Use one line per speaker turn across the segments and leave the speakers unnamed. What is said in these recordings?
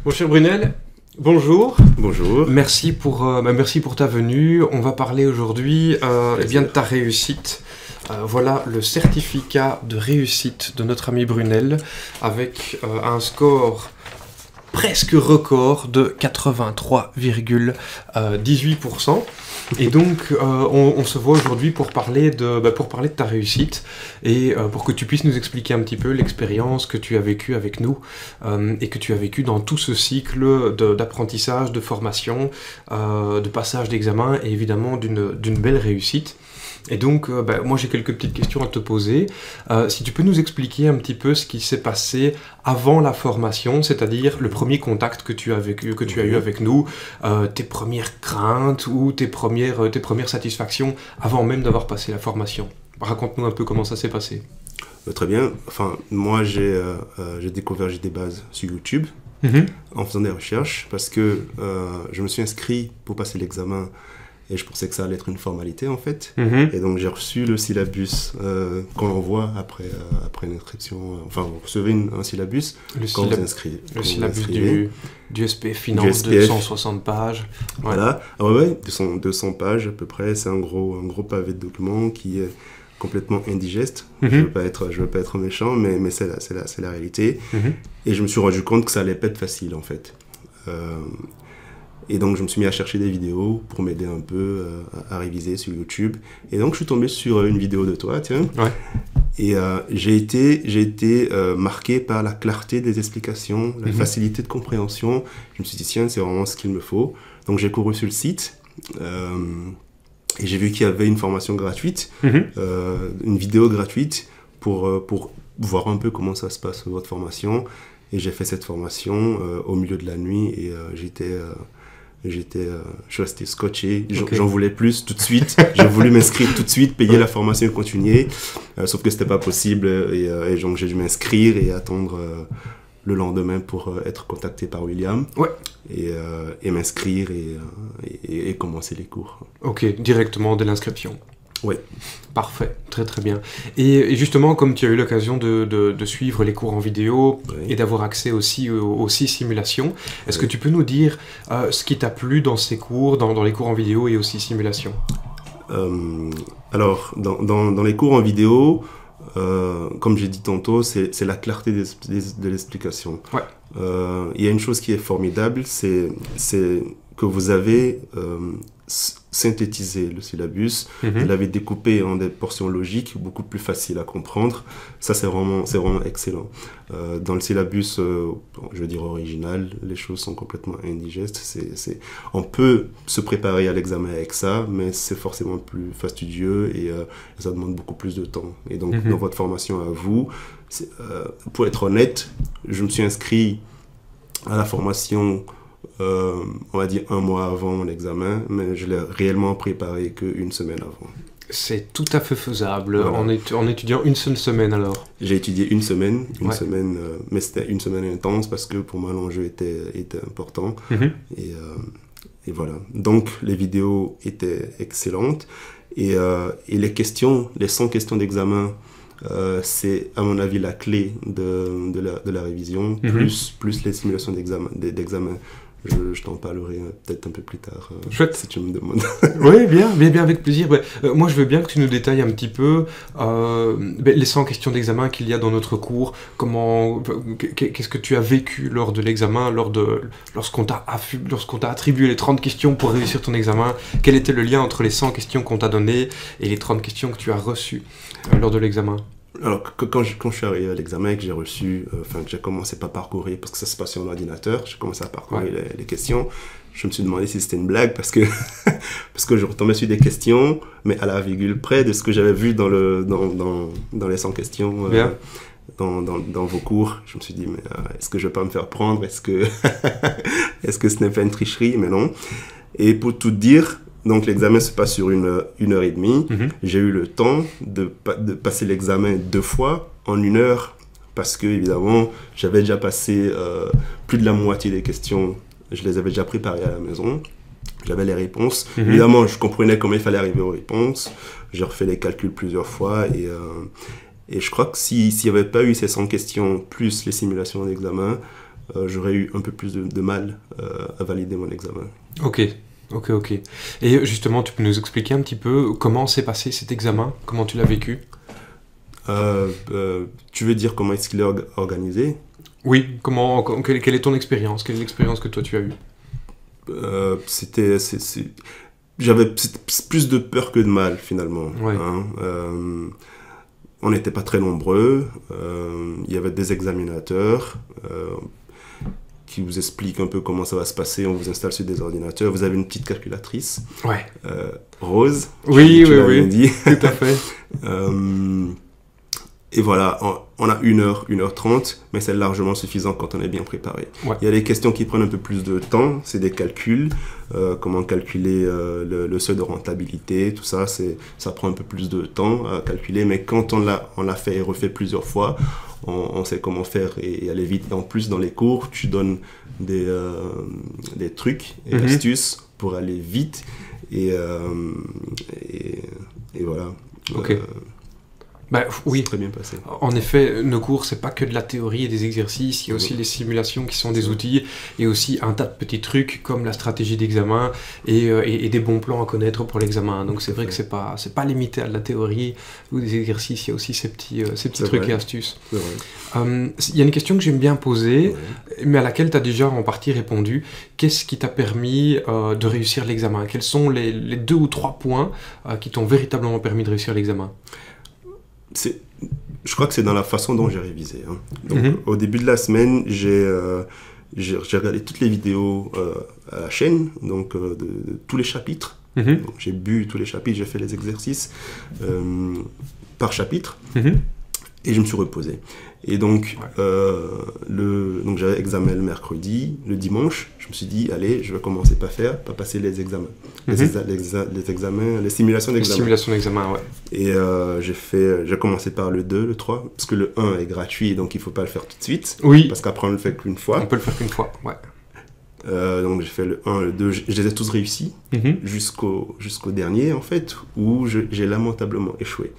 Mon cher Brunel, bonjour.
Bonjour.
Merci pour ta venue. On va parler aujourd'hui de ta réussite. Voilà le certificat de réussite de notre ami Brunel avec un score presque record de 83,18%. Et donc, on se voit aujourd'hui pour parler de ta réussite et pour que tu puisses nous expliquer un petit peu l'expérience que tu as vécue avec nous et que tu as vécu dans tout ce cycle d'apprentissage, de formation, de passage d'examen et évidemment d'une belle réussite. Et donc, moi j'ai quelques petites questions à te poser. Si tu peux nous expliquer un petit peu ce qui s'est passé avant la formation, c'est-à-dire le premier contact que tu as eu avec nous, tes premières craintes ou tes premières satisfactions avant même d'avoir passé la formation. Raconte-nous un peu comment ça s'est passé.
Très bien. Enfin, moi j'ai découvert des bases sur YouTube en faisant des recherches parce que je me suis inscrit pour passer l'examen. Et je pensais que ça allait être une formalité, en fait. Et donc, j'ai reçu le syllabus qu'on envoie après une inscription. Enfin, vous recevez un syllabus quand vous inscrivez.
Le syllabus du SPF Finance de 160 pages.
Voilà. Ah ouais, 200 pages à peu près. C'est un gros pavé de documents qui est complètement indigeste. Je veux pas être méchant, mais c'est la réalité. Et je me suis rendu compte que ça allait pas être facile, en fait. Et donc, je me suis mis à chercher des vidéos pour m'aider un peu à réviser sur YouTube. Et donc, je suis tombé sur une vidéo de toi, tiens.
Ouais.
Et j'ai été marqué par la clarté des explications, la facilité de compréhension. Je me suis dit, tiens, c'est vraiment ce qu'il me faut. Donc, j'ai couru sur le site. Et j'ai vu qu'il y avait une formation gratuite, une vidéo gratuite pour voir un peu comment ça se passe, votre formation. Et j'ai fait cette formation au milieu de la nuit et je suis resté scotché, j'en voulais plus tout de suite, j'ai voulu m'inscrire tout de suite, payer la formation et continuer, sauf que c'était pas possible et donc j'ai dû m'inscrire et attendre le lendemain pour être contacté par William et m'inscrire et commencer les cours.
Ok, directement dès l'inscription.
Oui.
Parfait, très très bien. Et justement, comme tu as eu l'occasion de suivre les cours en vidéo et d'avoir accès aussi aux 6 simulations, est-ce que tu peux nous dire ce qui t'a plu dans ces cours, dans les cours en vidéo et aux 6 simulations?
Alors, dans les cours en vidéo, comme j'ai dit tantôt, c'est la clarté de l'explication.
Ouais.
Il y a une chose qui est formidable, c'est que vous avez synthétisé le syllabus, vous l'avez découpé en des portions logiques, beaucoup plus faciles à comprendre. Ça, c'est vraiment excellent. Dans le syllabus, je veux dire original, les choses sont complètement indigestes. On peut se préparer à l'examen avec ça, mais c'est forcément plus fastidieux et ça demande beaucoup plus de temps. Et donc, dans votre formation à vous, pour être honnête, je me suis inscrit à la formation on va dire 1 mois avant mon examen, mais je l'ai réellement préparé qu'une semaine avant.
C'est tout à fait faisable,
voilà.
en étudiant une seule semaine alors.
J'ai étudié une semaine, mais c'était une semaine intense parce que pour moi l'enjeu était important. Et voilà, donc les vidéos étaient excellentes et les 100 questions d'examen, c'est à mon avis la clé de la révision, plus les simulations d'examen. Je t'en parlerai peut-être un peu plus tard, si tu me demandes.
Oui, bien, avec plaisir. Moi, je veux bien que tu nous détailles un petit peu les 100 questions d'examen qu'il y a dans notre cours. Qu'est-ce que tu as vécu lors de l'examen, lorsqu'on t'a attribué les 30 questions pour réussir ton examen? Quel était le lien entre les 100 questions qu'on t'a données et les 30 questions que tu as reçues lors de l'examen?
Alors, quand je suis arrivé à l'examen et que j'ai reçu, que j'ai commencé par parcourir, parce que ça se passe sur l'ordinateur, j'ai commencé à parcourir les questions, je me suis demandé si c'était une blague, parce que je retombais sur des questions, mais à la virgule près de ce que j'avais vu dans les 100 questions, dans vos cours. Je me suis dit, mais est-ce que je vais pas me faire prendre? Est-ce que ce n'est pas une tricherie? Mais non. Et pour tout dire, donc l'examen se passe sur une heure et demie. J'ai eu le temps de passer l'examen 2 fois en 1 heure parce que évidemment j'avais déjà passé plus de la moitié des questions, je les avais déjà préparées à la maison. J'avais les réponses. Évidemment, je comprenais comment il fallait arriver aux réponses. J'ai refait les calculs plusieurs fois et je crois que s'il n'y avait pas eu ces 100 questions plus les simulations d'examen, j'aurais eu un peu plus de mal à valider mon examen.
Ok. Et justement, tu peux nous expliquer un petit peu comment s'est passé cet examen? Comment tu l'as vécu?
Tu veux dire comment est-ce qu'il est organisé?
Oui, quelle est ton expérience? Quelle est l'expérience que toi tu as eue?
J'avais plus de peur que de mal finalement.
Ouais.
Hein. On n'était pas très nombreux. Il y avait des examinateurs qui vous expliquent un peu comment ça va se passer. On vous installe sur des ordinateurs. Vous avez une petite calculatrice.
Ouais.
Rose.
Oui,
oui. Dit.
Tout à fait.
Et voilà, on a 1h30, mais c'est largement suffisant quand on est bien préparé.
Ouais.
Il y a des questions qui prennent un peu plus de temps, c'est des calculs, comment calculer le seuil de rentabilité, tout ça, ça prend un peu plus de temps à calculer, mais quand on l'a fait et refait plusieurs fois, on sait comment faire et aller vite. Et en plus, dans les cours, tu donnes des trucs et astuces pour aller vite, et voilà.
Ok. Bah, oui,
très bien passé.
En effet, nos cours, c'est pas que de la théorie et des exercices, il y a aussi les simulations qui sont des outils, et aussi un tas de petits trucs comme la stratégie d'examen et des bons plans à connaître pour l'examen. Donc c'est vrai que c'est pas limité à de la théorie ou des exercices, il y a aussi ces petits trucs et astuces. Il y a une question que j'aime bien poser, mais à laquelle tu as déjà en partie répondu. Qu'est-ce qui t'a permis de réussir l'examen? Quels sont les 2 ou 3 points qui t'ont véritablement permis de réussir l'examen?
Je crois que c'est dans la façon dont j'ai révisé. Hein. Donc, au début de la semaine, j'ai regardé toutes les vidéos à la chaîne, donc de tous les chapitres. Donc, j'ai bu tous les chapitres, j'ai fait les exercices par chapitre, et je me suis reposé. Et donc, donc j'avais examen le mercredi, le dimanche, je me suis dit, allez, je vais commencer par passer les examens. Les examens, les simulations d'examen.
Les simulations d'examen, ouais.
Et j'ai commencé par le 2, le 3, parce que le 1 est gratuit, donc il ne faut pas le faire tout de suite.
Oui.
Parce qu'après, on ne le fait qu'une fois.
On peut le faire qu'une fois, ouais.
Donc j'ai fait le 1, le 2, je les ai tous réussis, jusqu'au dernier, en fait, où j'ai lamentablement échoué.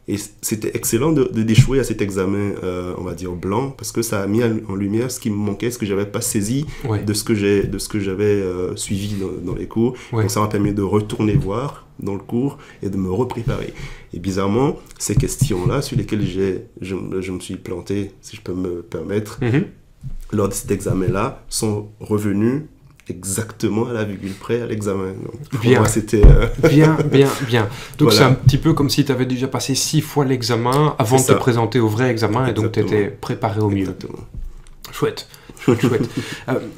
Et c'était excellent d'échouer à cet examen, on va dire blanc, parce que ça a mis en lumière ce qui me manquait, ce que j'avais pas saisi de ce que j'avais suivi dans les cours. Donc ça m'a permis de retourner voir dans le cours et de me repréparer. Et bizarrement, ces questions-là, sur lesquelles je me suis planté, si je peux me permettre, lors de cet examen-là, sont revenues exactement à la virgule près à l'examen. Pour moi, c'était...
Bien. Donc
voilà.
C'est un petit peu comme si tu avais déjà passé 6 fois l'examen avant de te présenter au vrai examen. Exactement. Et donc tu étais préparé au mieux.
Exactement.
Chouette.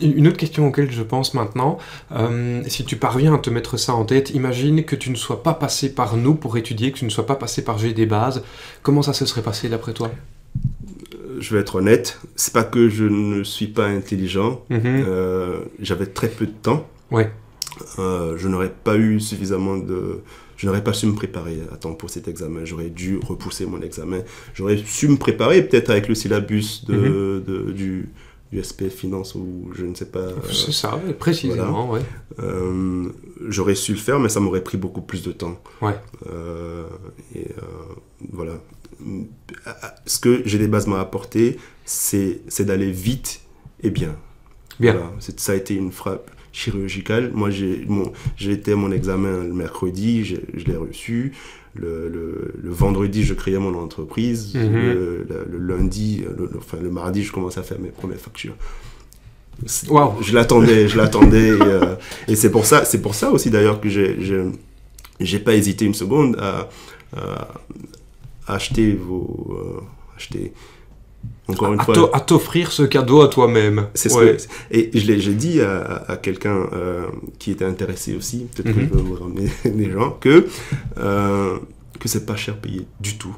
Une autre question auquel je pense maintenant, si tu parviens à te mettre ça en tête, imagine que tu ne sois pas passé par nous pour étudier, que tu ne sois pas passé par GD Base, comment ça se serait passé d'après toi?
Je vais être honnête, c'est pas que je ne suis pas intelligent, j'avais très peu de temps.
Ouais.
Je n'aurais pas eu suffisamment je n'aurais pas su me préparer à temps pour cet examen. J'aurais dû repousser mon examen. J'aurais su me préparer peut-être avec le syllabus du SPF Finance ou je ne sais pas.
C'est ça, précisément,
voilà. J'aurais su le faire, mais ça m'aurait pris beaucoup plus de temps.
Ouais.
Voilà. Ce que GD Base m'a apporté, c'est d'aller vite et bien. Voilà. Ça a été une frappe chirurgicale. Moi, j'ai été à mon examen le mercredi, je l'ai reçu. Le vendredi, je créais mon entreprise. Le lundi, le mardi, je commençais à faire mes premières factures.
Wow.
Je l'attendais. Et c'est pour ça aussi d'ailleurs que j'ai pas hésité une seconde à acheter encore une fois
à t'offrir ce cadeau à toi-même.
C'est ce et j'ai dit à quelqu'un qui était intéressé aussi, peut-être que je peux vous ramener des gens, que c'est pas cher payé du tout.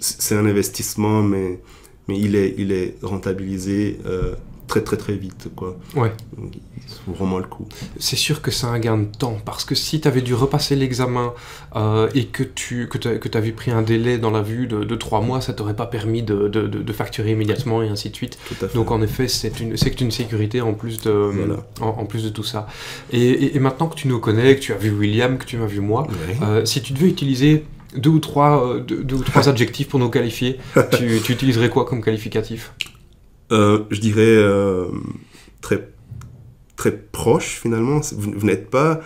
C'est un investissement, mais il est rentabilisé très très très vite, quoi.
Ouais.
Donc, il vaut vraiment le coup.
C'est sûr que c'est un gain de temps, parce que si tu avais dû repasser l'examen et que tu avais pris un délai dans la vue de 3 mois, ça t'aurait pas permis de facturer immédiatement et ainsi de suite.
Tout à fait.
Donc en effet, c'est une sécurité en plus de tout ça. Et maintenant que tu nous connais, que tu as vu William, que tu m'as vu moi, si tu devais utiliser deux ou trois adjectifs pour nous qualifier. Tu utiliserais quoi comme qualificatif?
Je dirais très, très proche, finalement. Vous n'êtes pas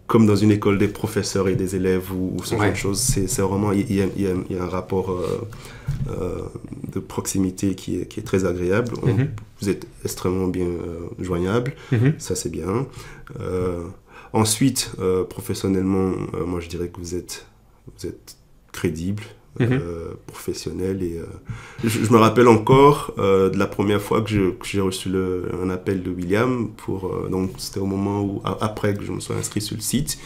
comme dans une école des professeurs et des élèves ou ce genre de choses. C'est vraiment, il y a un rapport de proximité qui est très agréable. Vous êtes extrêmement bien joignable. Ça, c'est bien. Ensuite, professionnellement, moi, je dirais que vous êtes crédible. Professionnel et je me rappelle encore de la première fois que j'ai reçu un appel de William donc c'était au moment où après que je me sois inscrit sur le site.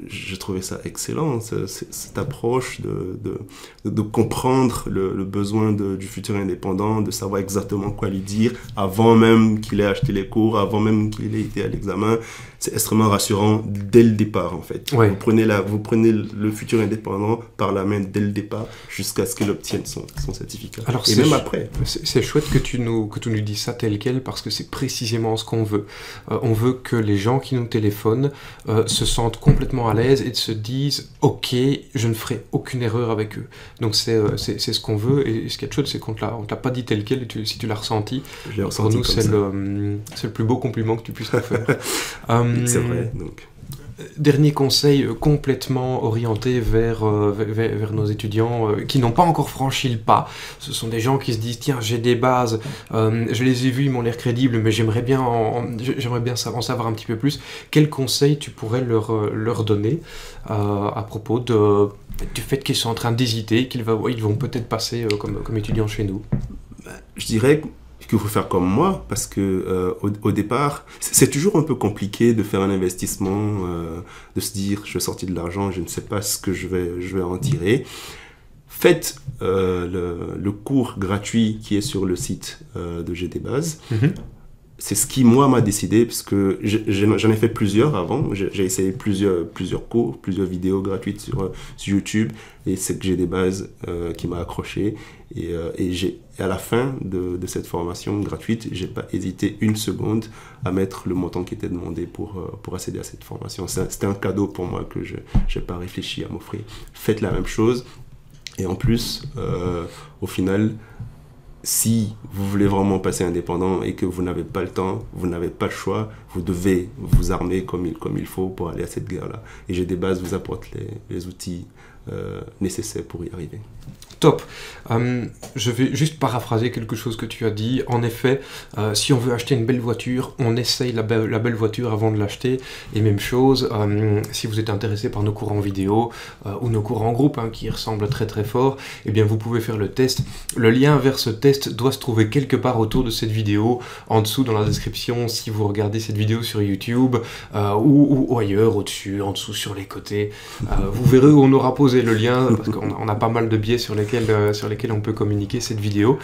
Je trouvais ça excellent, cette approche de comprendre le besoin du futur indépendant, de savoir exactement quoi lui dire avant même qu'il ait acheté les cours, avant même qu'il ait été à l'examen. C'est extrêmement rassurant dès le départ, en fait. Vous prenez le futur indépendant par la main dès le départ jusqu'à ce qu'il obtienne son certificat.
Alors,
et même après.
C'est chouette que tu nous dises ça tel quel, parce que c'est précisément ce qu'on veut. On veut que les gens qui nous téléphonent se sentent complètement à l'aise et se disent « Ok, je ne ferai aucune erreur avec eux ». Donc c'est ce qu'on veut, et ce qui est chouette, c'est qu'on ne t'a pas dit tel quel, si tu l'as ressenti. Pour nous, c'est le plus beau compliment que tu puisses nous faire.
C'est vrai, donc.
Dernier conseil complètement orienté vers nos étudiants qui n'ont pas encore franchi le pas. Ce sont des gens qui se disent « Tiens, j'ai des bases, je les ai vus, ils m'ont l'air crédibles, mais j'aimerais bien en savoir un petit peu plus. » Quel conseil tu pourrais leur donner à propos du fait qu'ils sont en train d'hésiter, qu'ils vont peut-être passer comme étudiants chez nous?
Je dirais qu'il faut faire comme moi, parce que au départ, c'est toujours un peu compliqué de faire un investissement, de se dire je vais sortir de l'argent, je ne sais pas ce que je vais en tirer. Faites le cours gratuit qui est sur le site de GDBase. C'est ce qui, moi, m'a décidé, parce que j'en ai fait plusieurs avant. J'ai essayé plusieurs cours, plusieurs vidéos gratuites sur YouTube, et c'est que GDBase qui m'a accroché. Et à la fin de cette formation gratuite, j'ai pas hésité une seconde à mettre le montant qui était demandé pour accéder à cette formation. C'était un cadeau pour moi que je n'ai pas réfléchi à m'offrir. Faites la même chose. Et en plus, au final, si vous voulez vraiment passer indépendant et que vous n'avez pas le temps, vous n'avez pas le choix, vous devez vous armer comme il faut pour aller à cette guerre-là. Et GDBase vous apporte les outils nécessaires pour y arriver.
Top. Je vais juste paraphraser quelque chose que tu as dit. En effet, si on veut acheter une belle voiture, on essaye la belle voiture avant de l'acheter. Et même chose, si vous êtes intéressé par nos cours en vidéo ou nos cours en groupe, qui ressemblent très très fort, eh bien vous pouvez faire le test. Le lien vers ce test doit se trouver quelque part autour de cette vidéo, en dessous dans la description si vous regardez cette vidéo sur YouTube, ou ailleurs, au-dessus, en dessous, sur les côtés. Vous verrez où on aura posé le lien, parce qu'on a pas mal de biais sur lesquels on peut communiquer cette vidéo.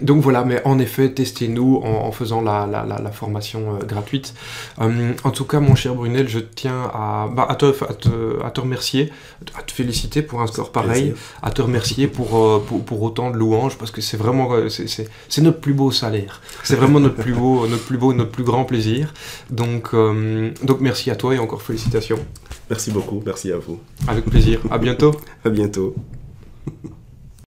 Donc voilà, mais en effet, testez-nous en faisant la formation gratuite. En tout cas, mon cher Brunel, je tiens à te remercier, à te féliciter pour un score pareil, à te remercier pour autant de louanges, parce que c'est vraiment c'est notre plus beau salaire. C'est vraiment notre plus grand plaisir. Donc merci à toi et encore félicitations.
Merci beaucoup, merci à vous.
Avec plaisir. À bientôt.
À bientôt.